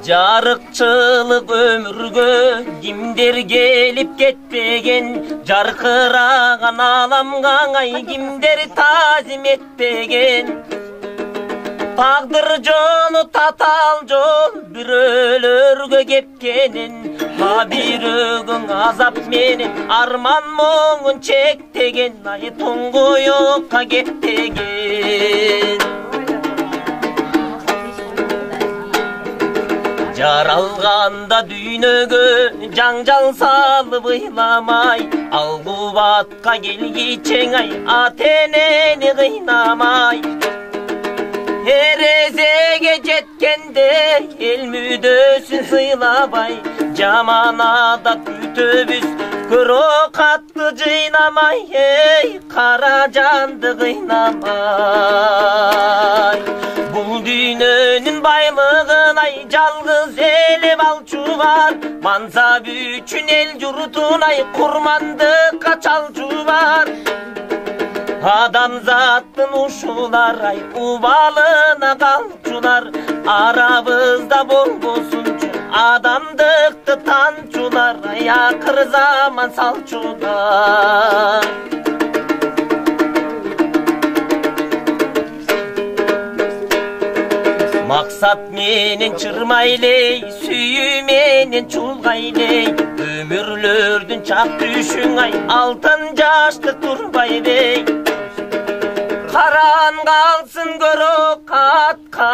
Жарыкчылык өмүргө кимдер келип кетпеген, жаркыраган аламга ай кимдер тазим этпеген. Тагдыр жолу татал жол бирөөлөргө кепкенин, бирөөгүң азап менен арман моңун чектеген, ай туңгуюкка кептеген. Жаралганда дүйнөгө жаңжал салып ыйламай, ал кубатка келгичең ай ата-энени кыйнамай. Эрезеге жеткенде эл мүдөсүн сыйлабай, жаман адат күтөбүз көрөкатты жыйнамай, эй кара жанды кыйнамай. Бул дүйнөнүн байлыгын ай жалгыз эле балчу бар, мансап үчүн эл журтун ай курмандыкка чалчу бар. Адамзаттын ушулар ай убалына калчулар, арабызда болбосунчу адамдыкты танчулар, ай акыр заман салчулар. Максат менен чырмайлей, сүйүү менен чулгайлей, өмүрлөрдүн чак түшүң ай алтын жаштык турбай бей. Каран калсын көрөк катка